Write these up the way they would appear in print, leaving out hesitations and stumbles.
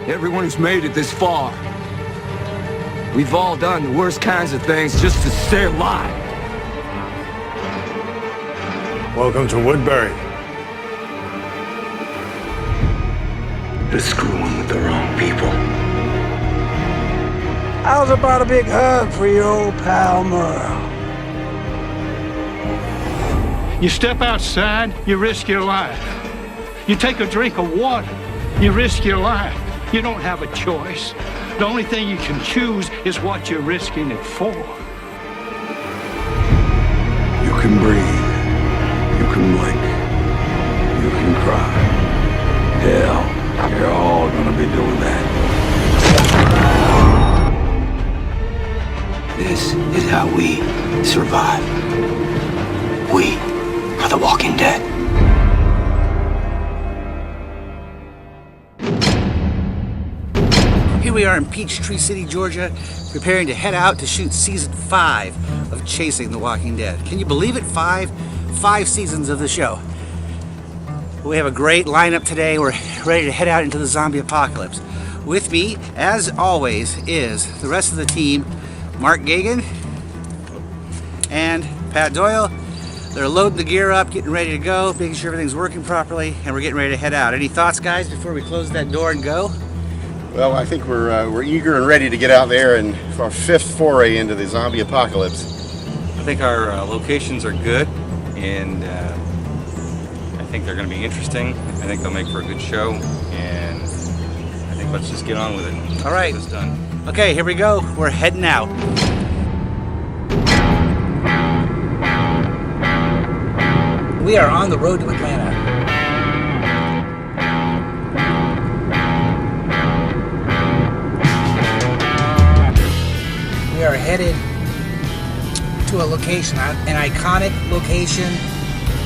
everyone who's made it this far. We've all done the worst kinds of things just to stay alive. Welcome to Woodbury. They're screwing with the wrong people. How's about a big hug for your old pal Merle? You step outside, you risk your life. You take a drink of water, you risk your life. You don't have a choice. The only thing you can choose is what you're risking it for. You can breathe. You can blink. You can cry. Hell, you're all gonna be doing that. This is how we survive. We are the Walking Dead. Here we are in Peachtree City, Georgia, preparing to head out to shoot season 5 of Chasing the Walking Dead. Can you believe it? Five seasons of the show. We have a great lineup today. We're ready to head out into the zombie apocalypse. With me, as always, is the rest of the team, Mark Gagan and Pat Doyle. They're loading the gear up, getting ready to go, making sure everything's working properly, and we're getting ready to head out. Any thoughts, guys, before we close that door and go? Well, I think we're eager and ready to get out there and for our 5th foray into the zombie apocalypse. I think our locations are good, and I think they're going to be interesting. I think they'll make for a good show, and I think let's just get on with it. All right. It's done. Okay, here we go. We're heading out. We are on the road to Atlanta. We are headed to a location, an iconic location.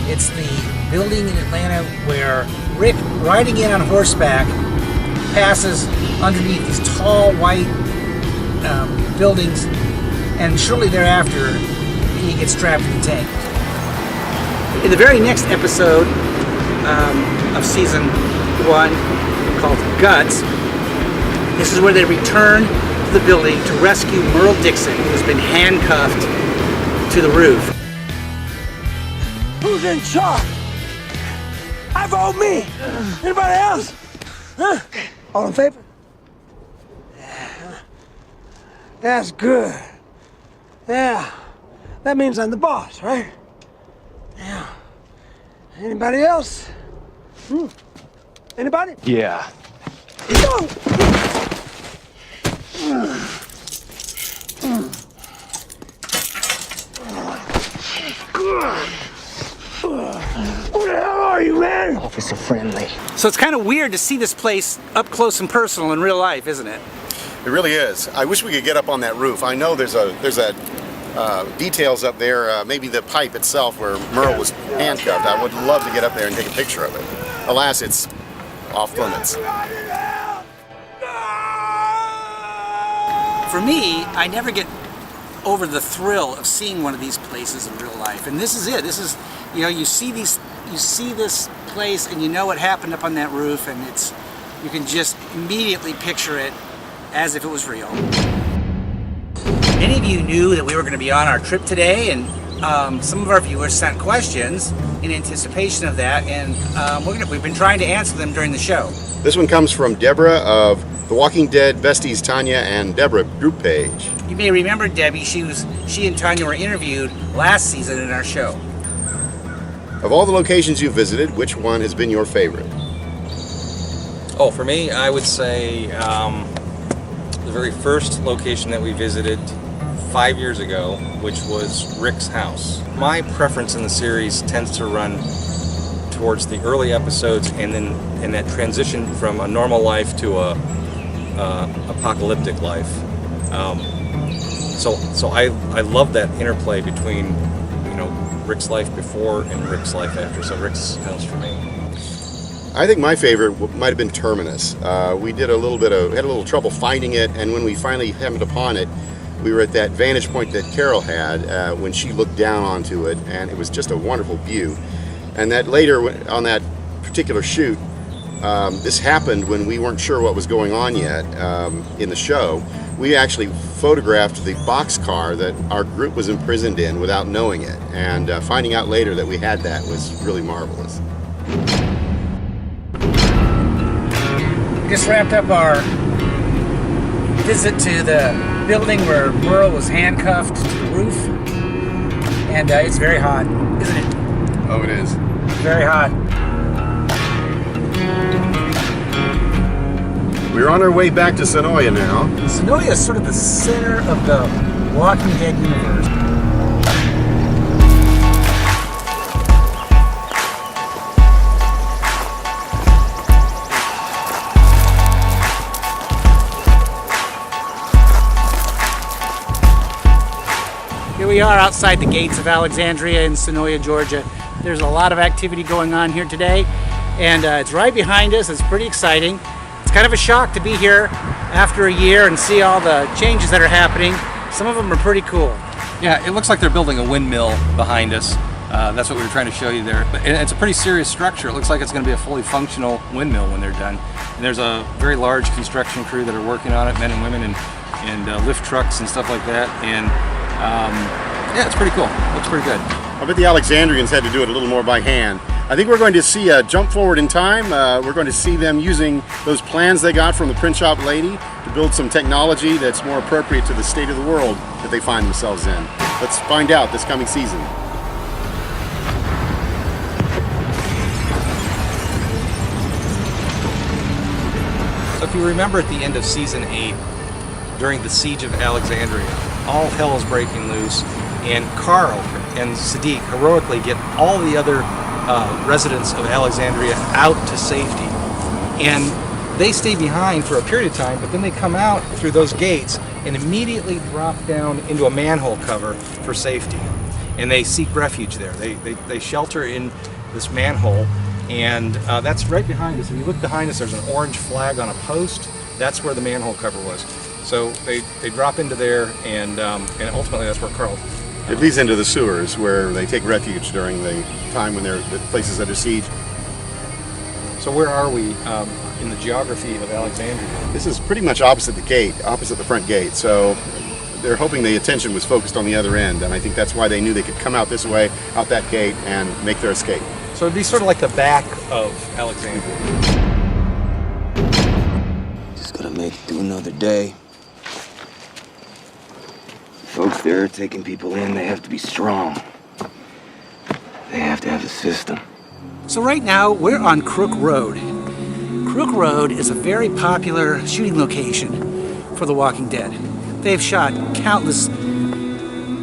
It's the building in Atlanta where Rick, riding in on horseback, passes underneath these tall white buildings, and shortly thereafter he gets trapped in the tank. In the very next episode of season 1, called Guts, this is where they return to the building to rescue Merle Dixon, who's been handcuffed to the roof. Who's in charge? I vote me. Anybody else? Huh? All in favor? Yeah. That's good. Yeah. That means I'm the boss, right? Yeah. Anybody else? Anybody? Yeah. Go! Who the hell are you, man? Officer friendly. So it's kind of weird to see this place up close and personal in real life, isn't it? It really is. I wish we could get up on that roof. I know there's details up there, maybe the pipe itself where Merle was handcuffed. I would love to get up there and take a picture of it. Alas, it's off limits. For me, I never get over the thrill of seeing one of these places in real life. And this is it. This is, you know, you see this place and you know what happened up on that roof, and you can just immediately picture it as if it was real. Many of you knew that we were going to be on our trip today, and some of our viewers sent questions in anticipation of that, and we've been trying to answer them during the show. This one comes from Deborah of The Walking Dead Besties Tanya and Deborah group page. You may remember Debbie. She and Tanya were interviewed last season in our show. Of all the locations you've visited, which one has been your favorite? Oh, for me, I would say the very first location that we visited 5 years ago, which was Rick's house. My preference in the series tends to run towards the early episodes, and then in that transition from a normal life to a apocalyptic life. So I love that interplay between, you know, Rick's life before and Rick's life after. So Rick's house for me. I think my favorite might have been Terminus. We had a little trouble finding it, and when we finally happened upon it, we were at that vantage point that Carol had when she looked down onto it, and it was just a wonderful view. And that later, on that particular shoot, this happened when we weren't sure what was going on yet in the show. We actually photographed the boxcar that our group was imprisoned in without knowing it, and finding out later that we had that was really marvelous. We just wrapped up our visit to the building where Merle was handcuffed to the roof, and it's very hot, isn't it? Oh, it is. Very hot. We're on our way back to Sonoya now. Sonoya is sort of the center of the Walking Dead universe. Here we are outside the gates of Alexandria in Sonoya, Georgia. There's a lot of activity going on here today, and it's right behind us. It's pretty exciting. It's kind of a shock to be here after a year and see all the changes that are happening. Some of them are pretty cool. Yeah, it looks like they're building a windmill behind us. That's what we were trying to show you there. And it's a pretty serious structure. It looks like it's going to be a fully functional windmill when they're done. And there's a very large construction crew that are working on it, men and women, and lift trucks and stuff like that. And yeah, it's pretty cool. Looks pretty good. I bet the Alexandrians had to do it a little more by hand. I think we're going to see a jump forward in time. We're going to see them using those plans they got from the print shop lady to build some technology that's more appropriate to the state of the world that they find themselves in. Let's find out this coming season. So if you remember at the end of season 8, during the siege of Alexandria, all hell is breaking loose, and Carl and Sadiq heroically get all the other residents of Alexandria out to safety. And they stay behind for a period of time, but then they come out through those gates and immediately drop down into a manhole cover for safety. And they seek refuge there. They shelter in this manhole, and that's right behind us. If you look behind us, there's an orange flag on a post. That's where the manhole cover was. So they drop into there, and ultimately that's where Carl... It leads into the sewers where they take refuge during the time when they're the places under siege. So where are we in the geography of Alexandria? This is pretty much opposite the gate, opposite the front gate. So they're hoping the attention was focused on the other end, and I think that's why they knew they could come out this way, out that gate, and make their escape. So it'd be sort of like the back of Alexandria. Just gotta make it through another day. Folks there taking people in, they have to be strong. They have to have a system. So right now, we're on Crook Road. Crook Road is a very popular shooting location for The Walking Dead. They've shot countless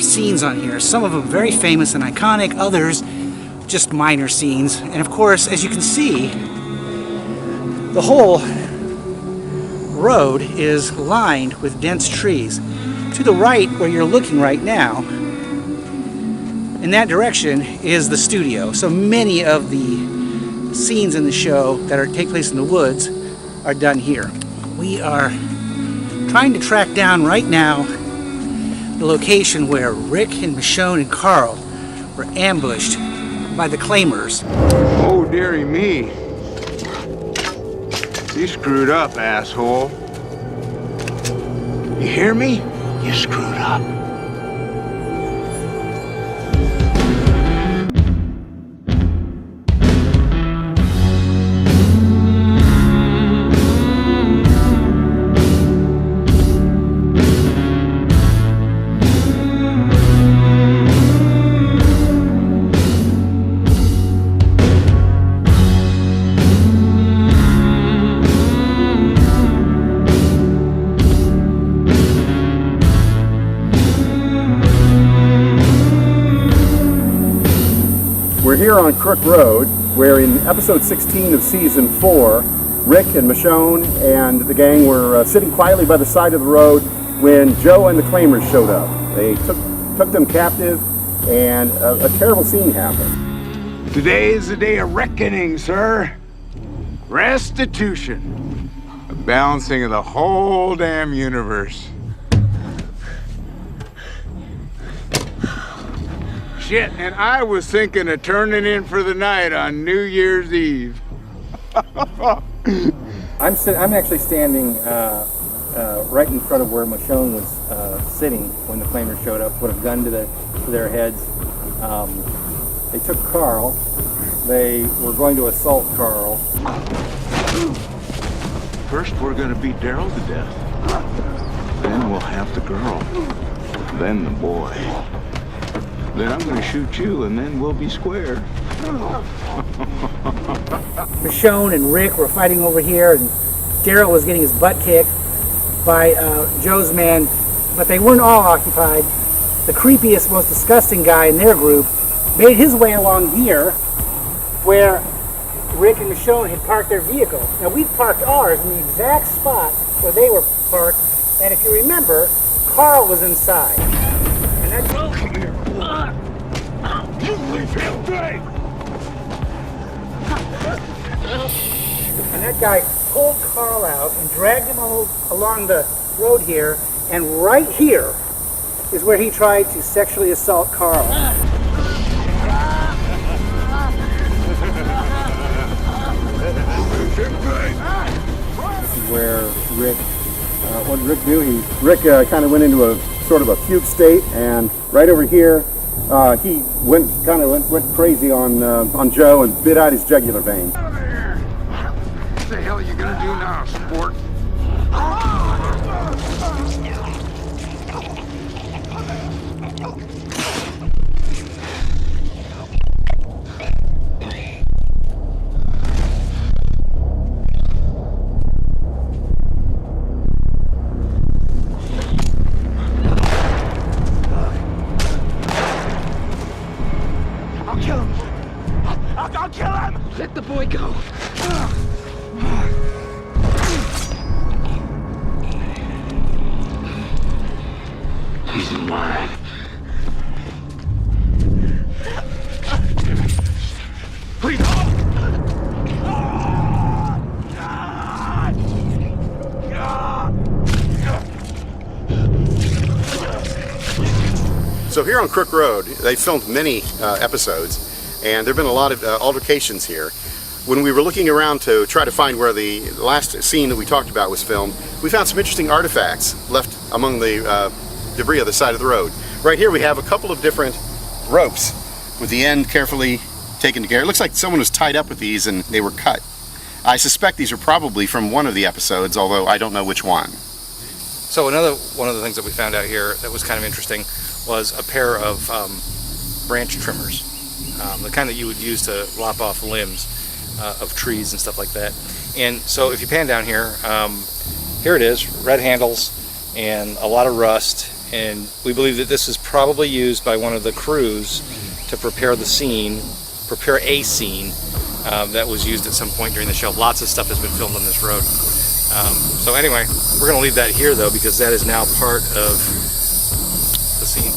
scenes on here, some of them very famous and iconic, others just minor scenes. And of course, as you can see, the whole road is lined with dense trees. To the right, where you're looking right now, in that direction is the studio. So many of the scenes in the show that take place in the woods are done here. We are trying to track down right now the location where Rick and Michonne and Carl were ambushed by the Claimers. Oh, dearie me. You screwed up, asshole. You hear me? You screwed up. We're here on Crook Road, where in episode 16 of season 4, Rick and Michonne and the gang were sitting quietly by the side of the road when Joe and the Claimers showed up. They took them captive, and a terrible scene happened. Today is the day of reckoning, sir. Restitution. A balancing of the whole damn universe. Shit, and I was thinking of turning in for the night on New Year's Eve. I'm actually standing right in front of where Michonne was sitting when the flamers showed up, put a gun to their heads. They took Carl. They were going to assault Carl. First, we're gonna beat Daryl to death. Then we'll have the girl. Then the boy. Then I'm gonna shoot you, and then we'll be square. Michonne and Rick were fighting over here, and Daryl was getting his butt kicked by Joe's men, but they weren't all occupied. The creepiest, most disgusting guy in their group made his way along here, where Rick and Michonne had parked their vehicle. Now, we've parked ours in the exact spot where they were parked, and if you remember, Carl was inside. And that Come here. You leave him be! And that guy pulled Carl out and dragged him along the road here, and right here is where he tried to sexually assault Carl. This is where Rick, what did Rick do? Rick kind of went into a sort of a fugue state, and right over here, he went crazy on Joe and bit out his jugular vein. What the hell are you gonna do now, sport? I'll kill him! Let the boy go. He's mine. Please. So here on Crook Road, they filmed many episodes, and there have been a lot of altercations here. When we were looking around to try to find where the last scene that we talked about was filmed, we found some interesting artifacts left among the debris of the side of the road. Right here we have a couple of different ropes with the end carefully taken together. It looks like someone was tied up with these and they were cut. I suspect these are probably from one of the episodes, although I don't know which one. So another one of the things that we found out here that was kind of interesting was a pair of branch trimmers, the kind that you would use to lop off limbs of trees and stuff like that. And so if you pan down here, here it is, red handles and a lot of rust, and we believe that this is probably used by one of the crews to prepare a scene that was used at some point during the show. Lots of stuff has been filmed on this road. So anyway, we're going to leave that here though, because that is now part of the scene.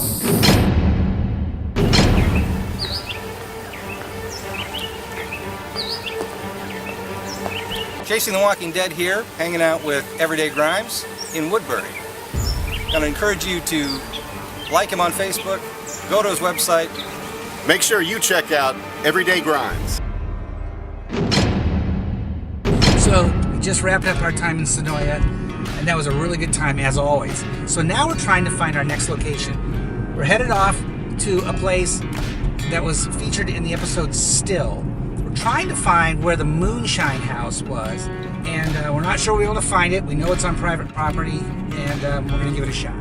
Chasing the Walking Dead here, hanging out with Everyday Grimes in Woodbury. Gonna encourage you to like him on Facebook, go to his website. Make sure you check out Everyday Grimes. So we just wrapped up our time in Sonoya, and that was a really good time as always. So now we're trying to find our next location. We're headed off to a place that was featured in the episode Still. We're trying to find where the Moonshine House was, and we're not sure we'll be able to find it. We know it's on private property, and we're going to give it a shot.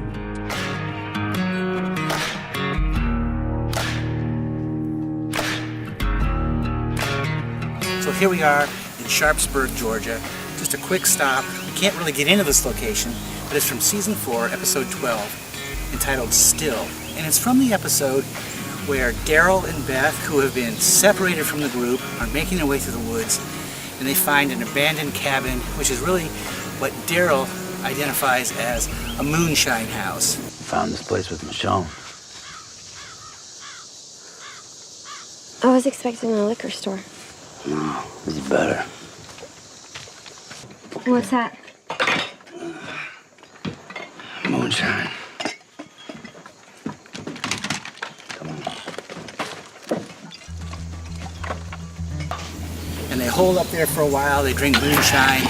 So here we are in Sharpsburg, Georgia. Just a quick stop. We can't really get into this location, but it's from season 4, episode 12, entitled Still. And it's from the episode where Daryl and Beth, who have been separated from the group, are making their way through the woods, and they find an abandoned cabin, which is really what Daryl identifies as a moonshine house. Found this place with Michonne. I was expecting a liquor store. No, this is better. What's that? Moonshine. Come on. And they hold up there for a while. They drink moonshine.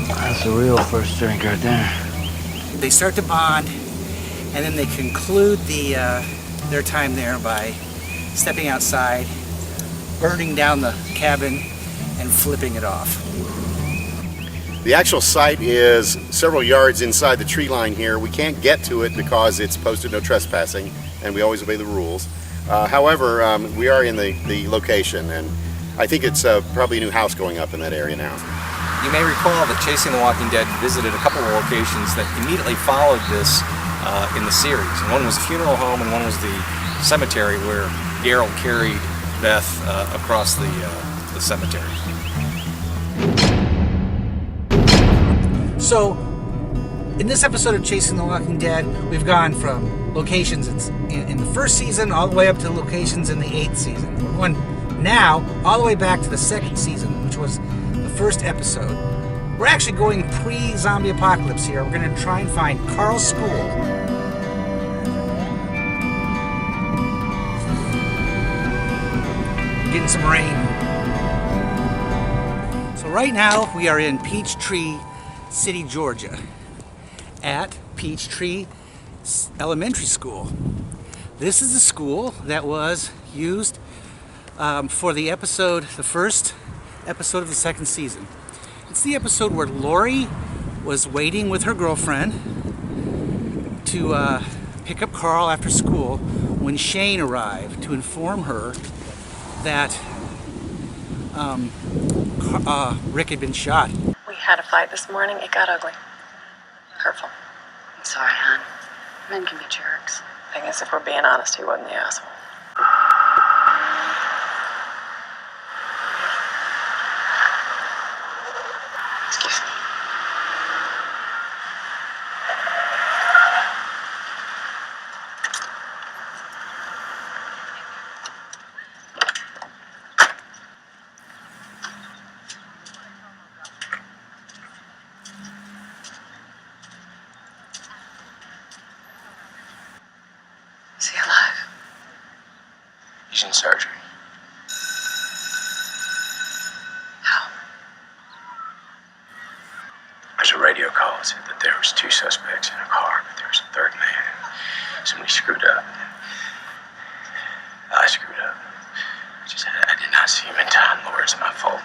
That's a real first drink right there. They start to bond, and then they conclude their time there by stepping outside, burning down the cabin, and flipping it off. The actual site is several yards inside the tree line here. We can't get to it because it's posted no trespassing, and we always obey the rules. However, we are in the location, and I think it's probably a new house going up in that area now. You may recall that Chasing the Walking Dead visited a couple of locations that immediately followed this in the series. And one was the funeral home, and one was the cemetery where Daryl carried Beth across the cemetery. So, in this episode of Chasing the Walking Dead, we've gone from locations in the first season all the way up to locations in the 8th season. We're going now all the way back to the 2nd season, which was the first episode. We're actually going pre-zombie apocalypse here. We're going to try and find Carl's school. Getting some rain. So right now we are in Peachtree City, Georgia, at Peachtree Elementary School. This is the school that was used for the first episode of the 2nd season. It's the episode where Lori was waiting with her girlfriend to pick up Carl after school when Shane arrived to inform her that Rick had been shot. We had a fight this morning. It got ugly. Hurtful. I'm sorry, hon. Men can be jerks. I guess if we're being honest, he wasn't the asshole. Excuse me. Is he alive? He's in surgery. How? There's a radio call that said that there was 2 suspects in a car, but there was a 3rd man. Somebody screwed up. I screwed up. I did not see him in time, Lord. It's my fault.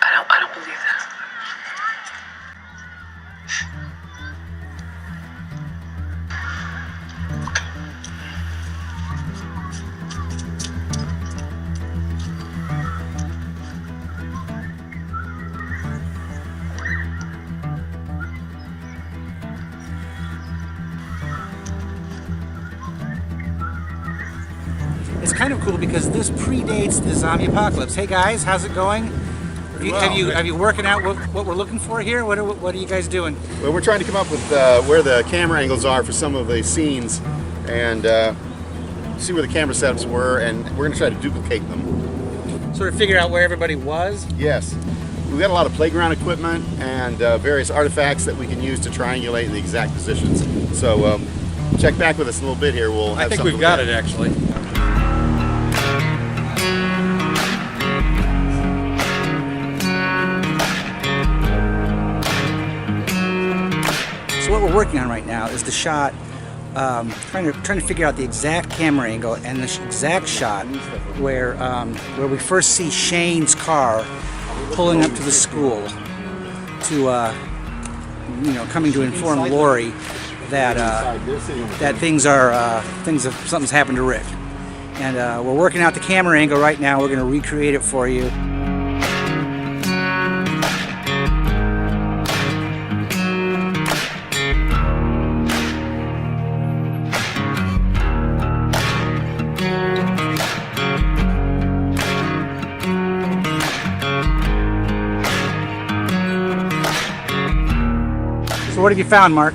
I don't believe that. It's kind of cool because this predates the zombie apocalypse. Hey guys, how's it going? Have you working out what we're looking for here? What are you guys doing? Well, we're trying to come up with where the camera angles are for some of the scenes and see where the camera setups were, and we're going to try to duplicate them. Sort of figure out where everybody was? Yes. We've got a lot of playground equipment and various artifacts that we can use to triangulate the exact positions. So check back with us in a little bit here. I think we've got it, actually. So what we're working on right now is the shot, trying to figure out the exact camera angle and the exact shot where we first see Shane's car pulling up to the school to coming to inform Lori that something's happened to Rick. And we're working out the camera angle right now. We're going to recreate it for you. So what have you found, Mark?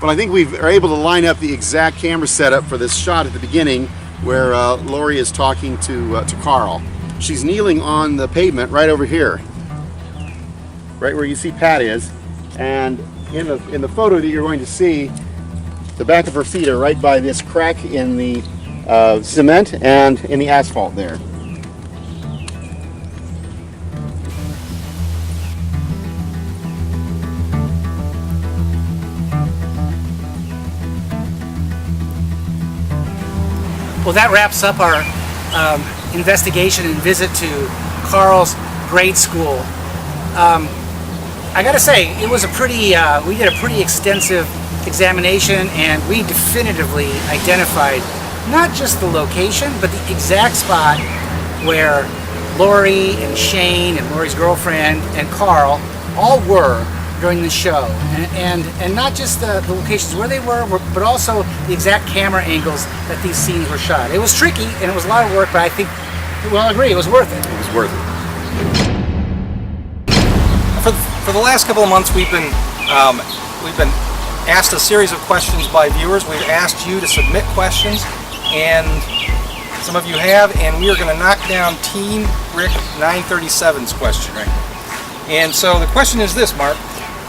Well, I think we are able to line up the exact camera setup for this shot at the beginning where Lori is talking to Carl. She's kneeling on the pavement right over here, right where you see Pat is, and in the photo that you're going to see, the back of her feet are right by this crack in the cement and in the asphalt there. Well, that wraps up our investigation and visit to Carl's grade school. I gotta say, it was a pretty, we did a pretty extensive examination, and we definitively identified not just the location, but the exact spot where Lori and Shane and Lori's girlfriend and Carl all were during the show, and not just the locations where they were, but also the exact camera angles that these scenes were shot. It was tricky and it was a lot of work, but I think we'll agree it was worth it. It was worth it. For the last couple of months, we've been asked a series of questions by viewers. We've asked you to submit questions, and some of you have, and we are going to knock down Team Rick 937's question right now. And so the question is this, Mark.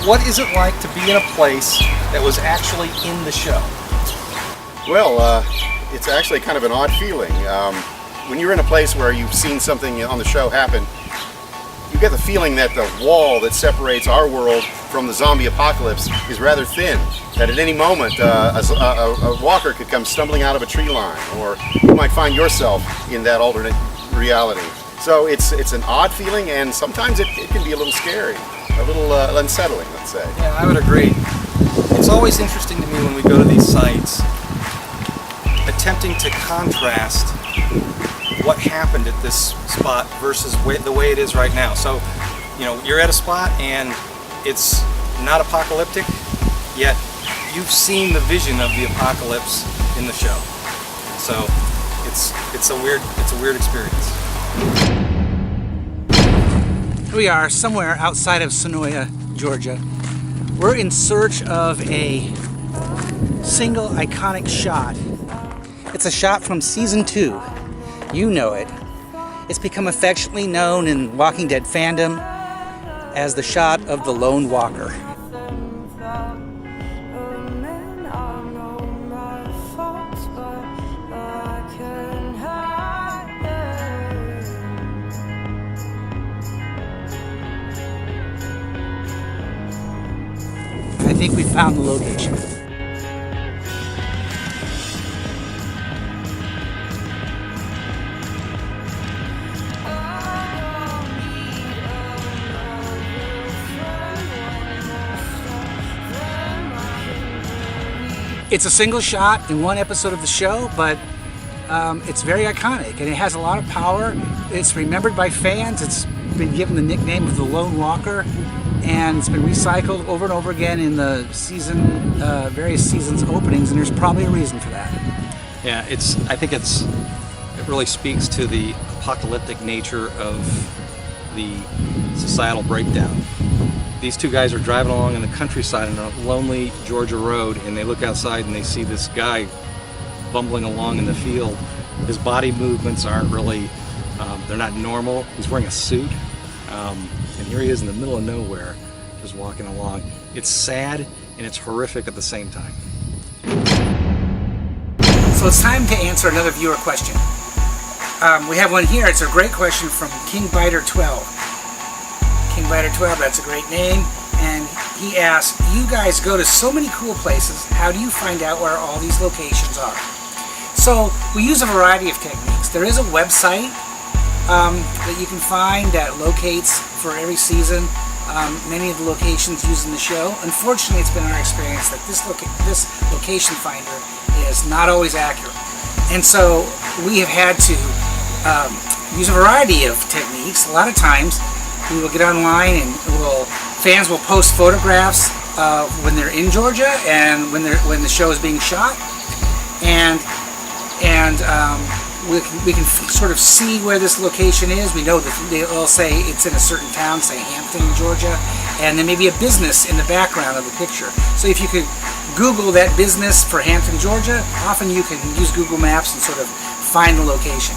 What is it like to be in a place that was actually in the show? Well, it's actually kind of an odd feeling. When you're in a place where you've seen something on the show happen, you get the feeling that the wall that separates our world from the zombie apocalypse is rather thin. That at any moment, a walker could come stumbling out of a tree line, or you might find yourself in that alternate reality. So it's an odd feeling, and sometimes it can be a little scary. A little unsettling, let's say. Yeah, I would agree. It's always interesting to me when we go to these sites, attempting to contrast what happened at this spot versus the way it is right now. So, you know, you're at a spot and it's not apocalyptic, yet you've seen the vision of the apocalypse in the show. So, it's a weird experience. Here we are somewhere outside of Senoia, Georgia. We're in search of a single iconic shot. It's a shot from season 2. You know it. It's become affectionately known in Walking Dead fandom as the shot of the Lone Walker. I think we found the location. It's a single shot in one episode of the show, but it's very iconic and it has a lot of power. It's remembered by fans. It's been given the nickname of the Lone Walker, and it's been recycled over and over again in the season, various seasons openings, and there's probably a reason for that. Yeah, I think it really speaks to the apocalyptic nature of the societal breakdown. These two guys are driving along in the countryside on a lonely Georgia road, and they look outside and they see this guy bumbling along in the field. His body movements aren't really, they're not normal. He's wearing a suit, and here he is in the middle of nowhere, just walking along. It's sad and it's horrific at the same time. So it's time to answer another viewer question. We have one here. It's a great question from KingBiter12. KingBiter12, that's a great name. And he asks, you guys go to so many cool places. How do you find out where all these locations are? So we use a variety of techniques. There is a website that you can find that locates for every season many of the locations used in the show. Unfortunately, it's been our experience that this location finder is not always accurate. And so we have had to use a variety of techniques. A lot of times we will get online and fans will post photographs when they're in Georgia and when the show is being shot, and we can sort of see where this location is. We know that they'll say it's in a certain town, say Hampton, Georgia, and there may be a business in the background of the picture. So if you could Google that business for Hampton, Georgia, often you can use Google Maps and sort of find the location.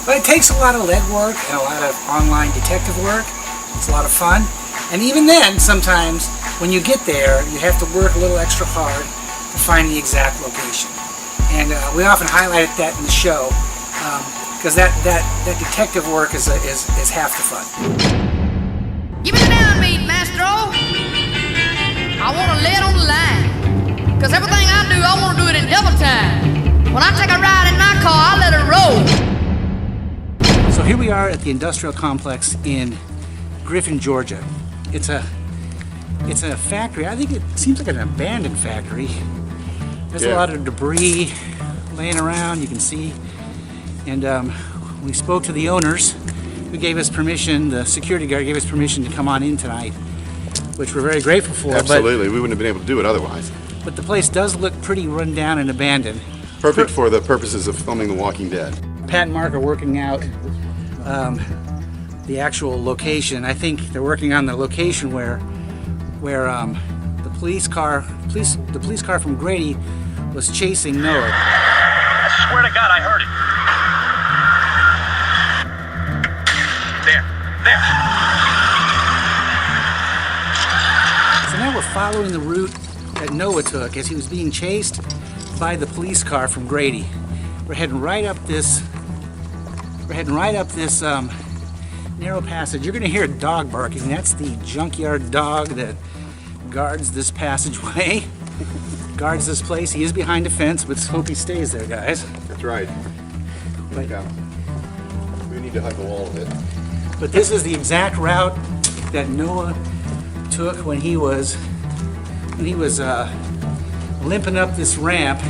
But it takes a lot of legwork and a lot of online detective work. It's a lot of fun. And even then, sometimes when you get there, you have to work a little extra hard to find the exact location. And we often highlight that in the show because that detective work is half the fun. Give me the downbeat, Mastro. I want to lay it on the line. Because everything I do, I want to do it in double time. When I take a ride in my car, I let it roll. So here we are at the industrial complex in Griffin, Georgia. It's a factory. I think it seems like an abandoned factory. There's a lot of debris laying around, you can see. And we spoke to the owners who gave us permission, the security guard gave us permission to come on in tonight, which we're very grateful for. Absolutely, we wouldn't have been able to do it otherwise. But the place does look pretty run down and abandoned. Perfect for the purposes of filming The Walking Dead. Pat and Mark are working out the actual location. I think they're working on the location where the police car from Grady was chasing Noah. I swear to God, I heard it. There. So now we're following the route that Noah took as he was being chased by the police car from Grady. We're heading right up this narrow passage. You're gonna hear a dog barking. That's the junkyard dog that guards this passageway, guards this place. He is behind a fence, but hope he stays there, guys. That's right. We need to hug the wall a bit. But this is the exact route that Noah took when he was limping up this ramp.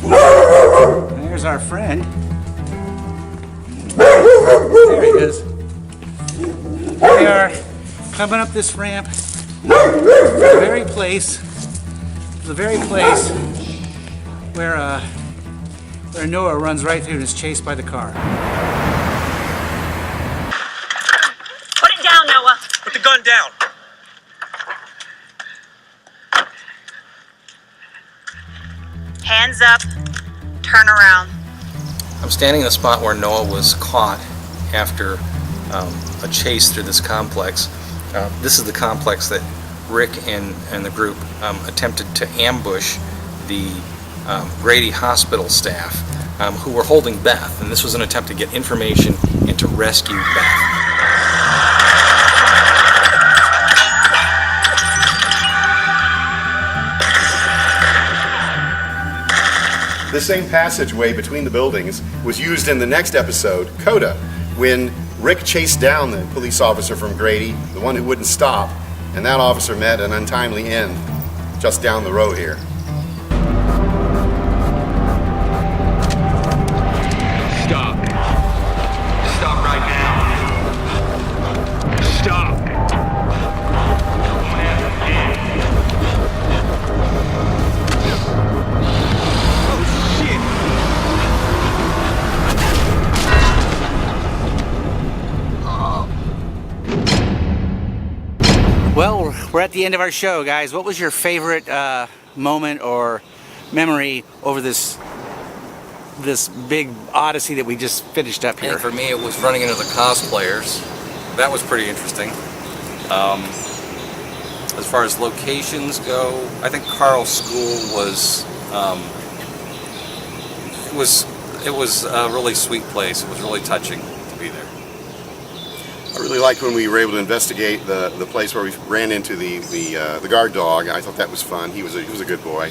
There's our friend. There he is. We are coming up this ramp to the very place where Noah runs right through and is chased by the car. Put it down, Noah. Put the gun down. Hands up. Turn around. I'm standing in the spot where Noah was caught after a chase through this complex. This is the complex that Rick and the group attempted to ambush the Grady Hospital staff who were holding Beth, and this was an attempt to get information and to rescue Beth. The same passageway between the buildings was used in the next episode, Coda, when Rick chased down the police officer from Grady, the one who wouldn't stop, and that officer met an untimely end just down the road here. Stop. Stop right now. Stop. Well, we're at the end of our show, guys. What was your favorite moment or memory over this big odyssey that we just finished up here? And for me, it was running into the cosplayers. That was pretty interesting. As far as locations go, I think Carl's school was it was a really sweet place. It was really touching to be there. I really liked when we were able to investigate the place where we ran into the guard dog. I thought that was fun. He was a good boy.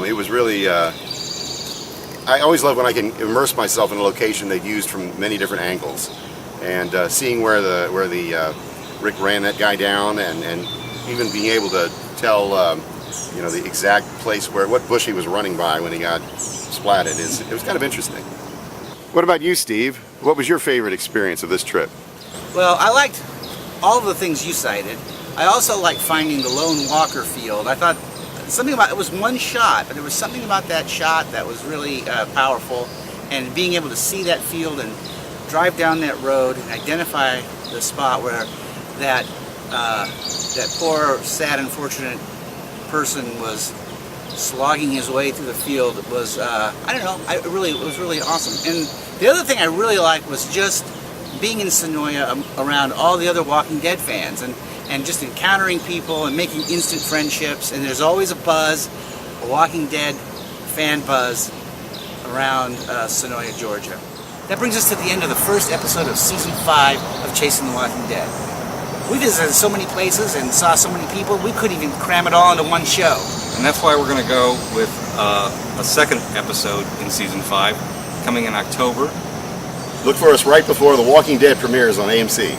It was really. I always love when I can immerse myself in a location they've used from many different angles, and seeing where the Rick ran that guy down, and even being able to tell the exact place what bush he was running by when he got splatted. It was kind of interesting. What about you, Steve? What was your favorite experience of this trip? Well, I liked all of the things you cited. I also liked finding the Lone Walker field. I thought something about it was one shot, but there was something about that shot that was really powerful, and being able to see that field and drive down that road and identify the spot where that poor, sad, unfortunate person was slogging his way through the field was I don't know. It was really awesome. And the other thing I really liked was just being in Sonoya around all the other Walking Dead fans and just encountering people and making instant friendships, and there's always a buzz, a Walking Dead fan buzz around Sonoya, Georgia. That brings us to the end of the first episode of Season 5 of Chasing the Walking Dead. We visited so many places and saw so many people, we couldn't even cram it all into one show. And that's why we're going to go with a second episode in Season 5, coming in October. Look for us right before The Walking Dead premieres on AMC.